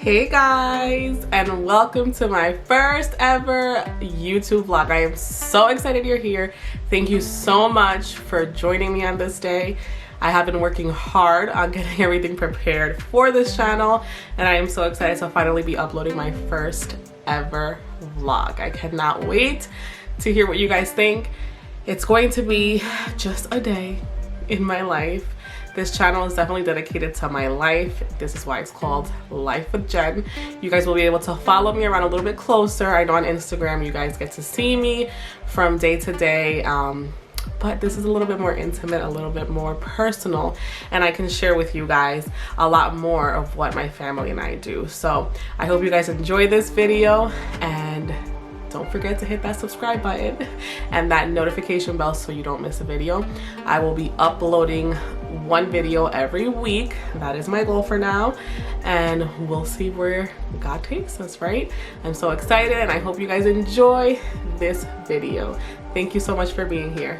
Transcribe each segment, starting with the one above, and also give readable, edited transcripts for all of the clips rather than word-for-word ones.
Hey guys, and welcome to my first ever YouTube vlog. I am so excited you're here. Thank you so much for joining me on this day. I have been working hard on getting everything prepared for this channel, and I am so excited to finally be uploading my first ever vlog. I cannot wait to hear what you guys think. It's going to be just a day in my life. This channel is definitely dedicated to my life. This is why it's called Life with Jen. You guys will be able to follow me around a little bit closer. I know on Instagram you guys get to see me from day to day, but this is a little bit more intimate, a little bit more personal, and I can share with you guys a lot more of what my family and I do. So I hope you guys enjoy this video, and don't forget to hit that subscribe button and that notification bell so you don't miss a video. I will be uploading one video every week. That is my goal for now, and we'll see where God takes us, right? I'm so excited, and I hope you guys enjoy this video. Thank you so much for being here.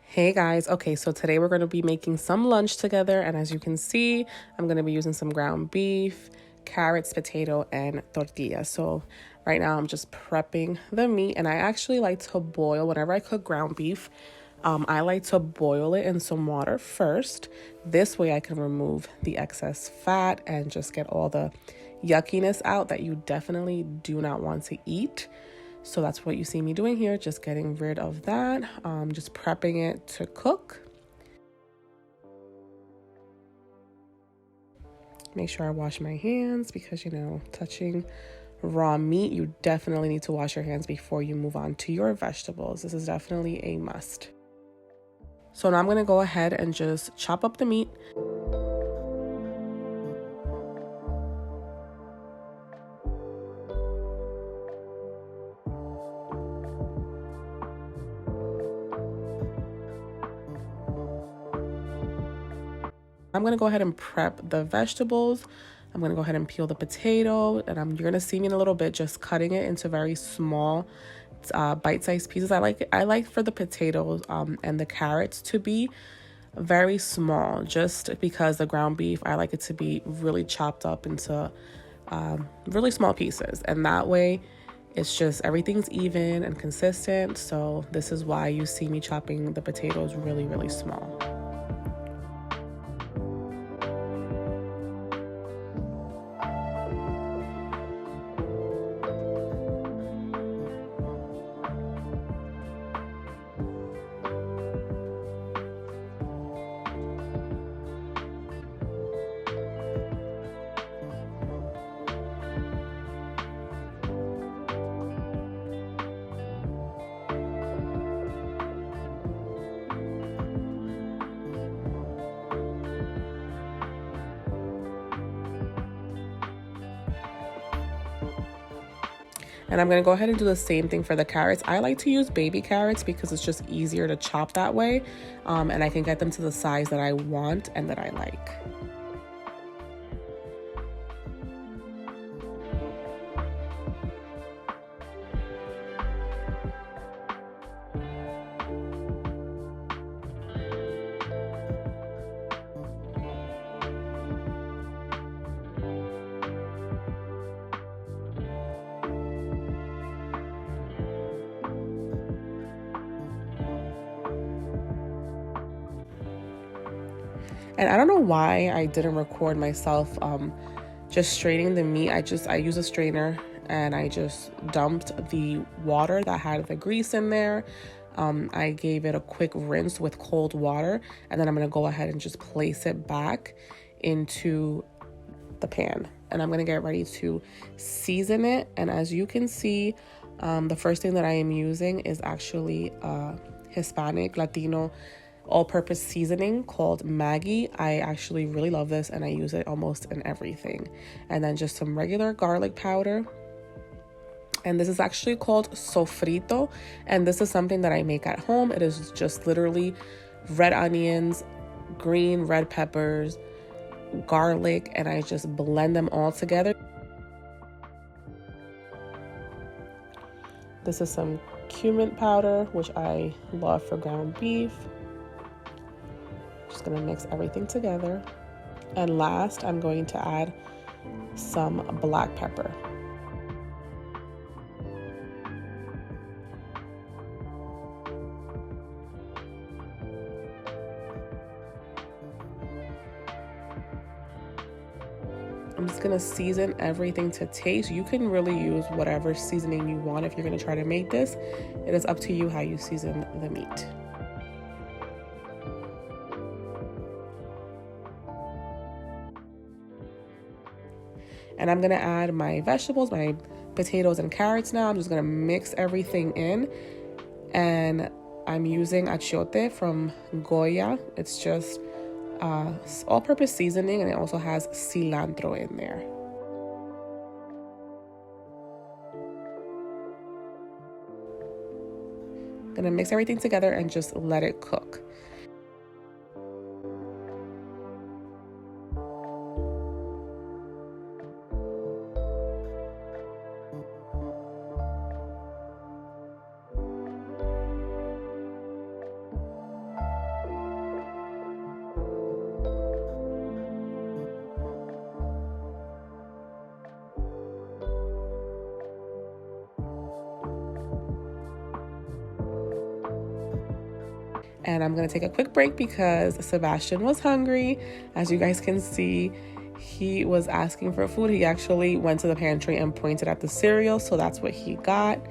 Hey guys, okay, so today we're going to be making some lunch together, and as you can see, I'm going to be using some ground beef, carrots, potato, and tortilla. So right now I'm just prepping the meat, and I actually like to boil, whenever I cook ground beef, I like to boil it in some water first. This way I can remove the excess fat and just get all the yuckiness out that you definitely do not want to eat. So that's what you see me doing here, just getting rid of that, just prepping it to cook. Make sure I wash my hands because, you know, touching raw meat, you definitely need to wash your hands before you move on to your vegetables. This is definitely a must. So now I'm going to go ahead and just chop up the meat. I'm going to go ahead and prep the vegetables. I'm going to go ahead and peel the potato, and you're going to see me in a little bit just cutting it into very small bite-sized pieces. I like for the potatoes and the carrots to be very small, just because the ground beef, I like it to be really chopped up into really small pieces, and that way it's just everything's even and consistent. So this is why you see me chopping the potatoes really small. And I'm going to go ahead and do the same thing for the carrots. I like to use baby carrots because it's just easier to chop that way. And I can get them to the size that I want and that I like. And I don't know why I didn't record myself just straining the meat. I use a strainer, and I just dumped the water that had the grease in there. I gave it a quick rinse with cold water, and then I'm going to go ahead and just place it back into the pan. And I'm going to get ready to season it. And as you can see, the first thing that I am using is actually Hispanic Latino all-purpose seasoning called Maggi. I actually really love this, and I use it almost in everything. And then just some regular garlic powder, and this is actually called sofrito, and this is something that I make at home. It is just literally red onions, green red peppers, garlic, and I just blend them all together. This is some cumin powder, which I love for ground beef. Just gonna mix everything together. And last, I'm going to add some black pepper. I'm just gonna season everything to taste. You can really use whatever seasoning you want if you're gonna try to make this. It is up to you how you season the meat. And I'm gonna add my vegetables, my potatoes and carrots now. I'm just gonna mix everything in. And I'm using achiote from Goya. It's just all-purpose seasoning, and it also has cilantro in there. Gonna mix everything together and just let it cook. And I'm gonna take a quick break because Sebastian was hungry. As you guys can see, he was asking for food. He actually went to the pantry and pointed at the cereal, so that's what he got.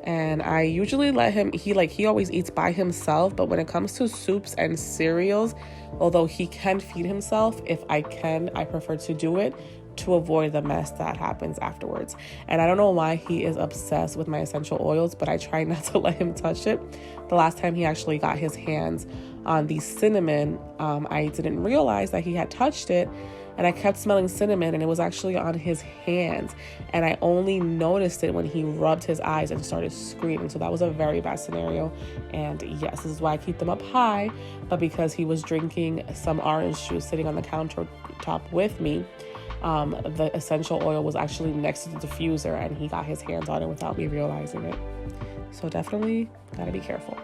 And I usually let him, he always eats by himself, but when it comes to soups and cereals, although he can feed himself, if I can, I prefer to do it to avoid the mess that happens afterwards. And I don't know why he is obsessed with my essential oils, but I try not to let him touch it. The last time he actually got his hands on the cinnamon, I didn't realize that he had touched it, and I kept smelling cinnamon, and it was actually on his hands, and I only noticed it when he rubbed his eyes and started screaming. So that was a very bad scenario. And yes, this is why I keep them up high. But because he was drinking some orange juice sitting on the countertop with me, the essential oil was actually next to the diffuser, and he got his hands on it without me realizing it. So definitely gotta be careful.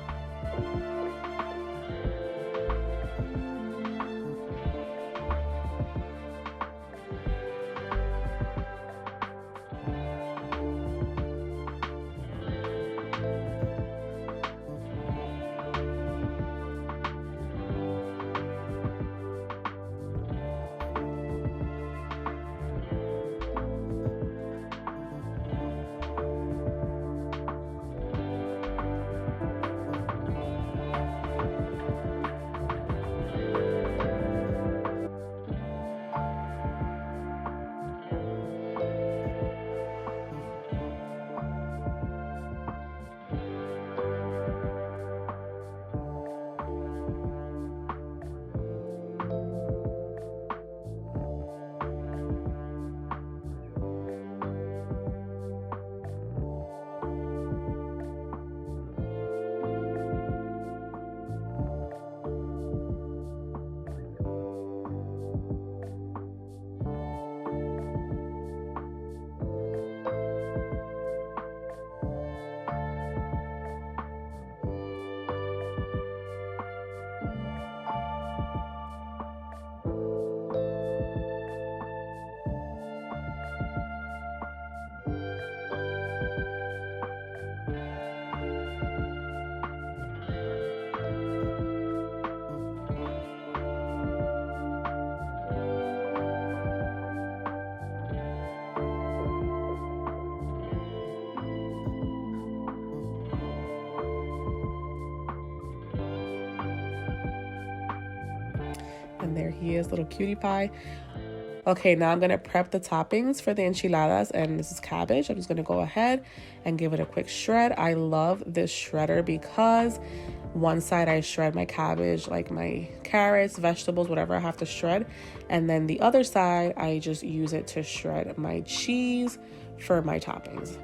And there he is, little cutie pie. Okay, now I'm gonna prep the toppings for the enchiladas, and this is cabbage. I'm just gonna go ahead and give it a quick shred. I love this shredder because one side I shred my cabbage, like my carrots, vegetables, whatever I have to shred. And then the other side, I just use it to shred my cheese for my toppings.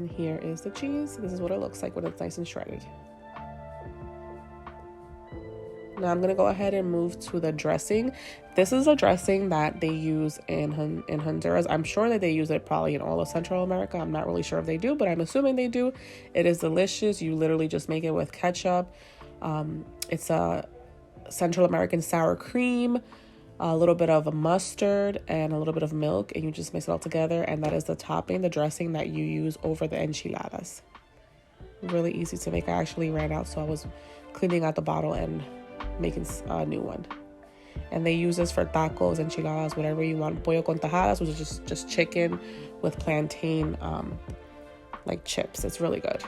And here is the cheese. This is what it looks like when it's nice and shredded. Now I'm going to go ahead and move to the dressing. This is a dressing that they use in Honduras. I'm sure that they use it probably in all of Central America. I'm not really sure if they do, but I'm assuming they do. It is delicious. You literally just make it with ketchup. It's a Central American sour cream, a little bit of mustard, and a little bit of milk, and you just mix it all together. And that is the topping, the dressing that you use over the enchiladas. Really easy to make. I actually ran out, so I was cleaning out the bottle and making a new one. And they use this for tacos, enchiladas, whatever you want. Pollo con tajadas, which is just chicken with plantain like chips. It's really good.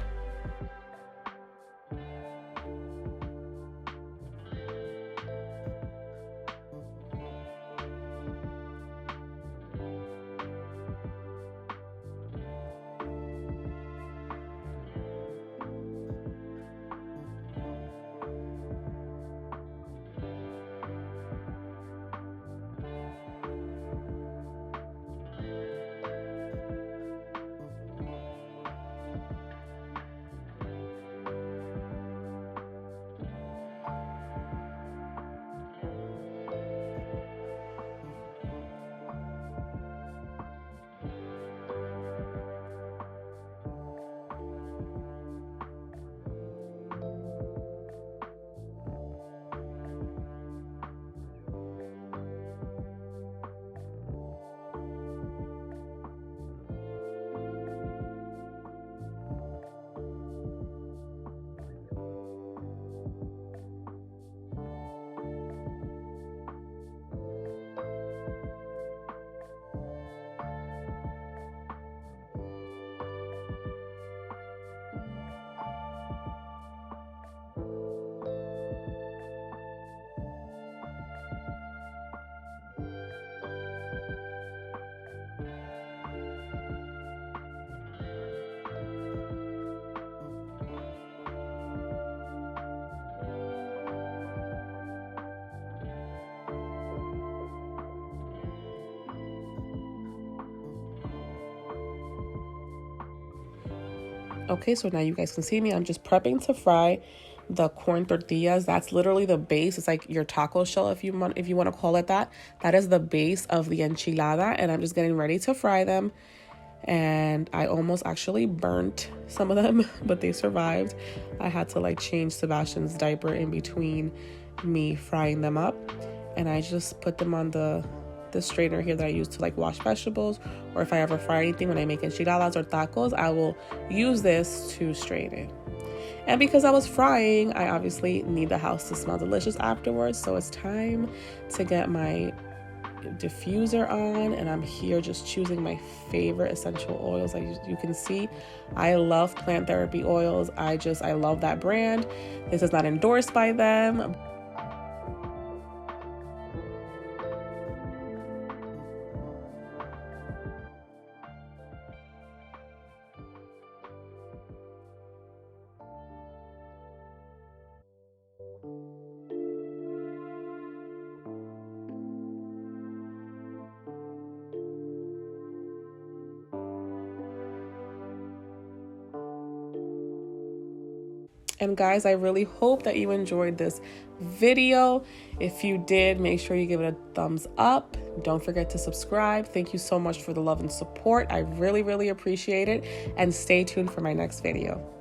Okay, so now you guys can see me. I'm just prepping to fry the corn tortillas. That's literally the base. It's like your taco shell, if you want to call it that. That is the base of the enchilada, and I'm just getting ready to fry them. And I almost actually burnt some of them, but they survived. I had to like change Sebastian's diaper in between me frying them up, and I just put them on the strainer here that I use to like wash vegetables, or if I ever fry anything when I make enchiladas or tacos, I will use this to strain it. And because I was frying, I obviously need the house to smell delicious afterwards, so it's time to get my diffuser on, and I'm here just choosing my favorite essential oils. Like you can see, I love Plant Therapy oils. I love that brand. This is not endorsed by them. And guys, I really hope that you enjoyed this video. If you did, make sure you give it a thumbs up. Don't forget to subscribe. Thank you so much for the love and support. I really, really appreciate it. And stay tuned for my next video.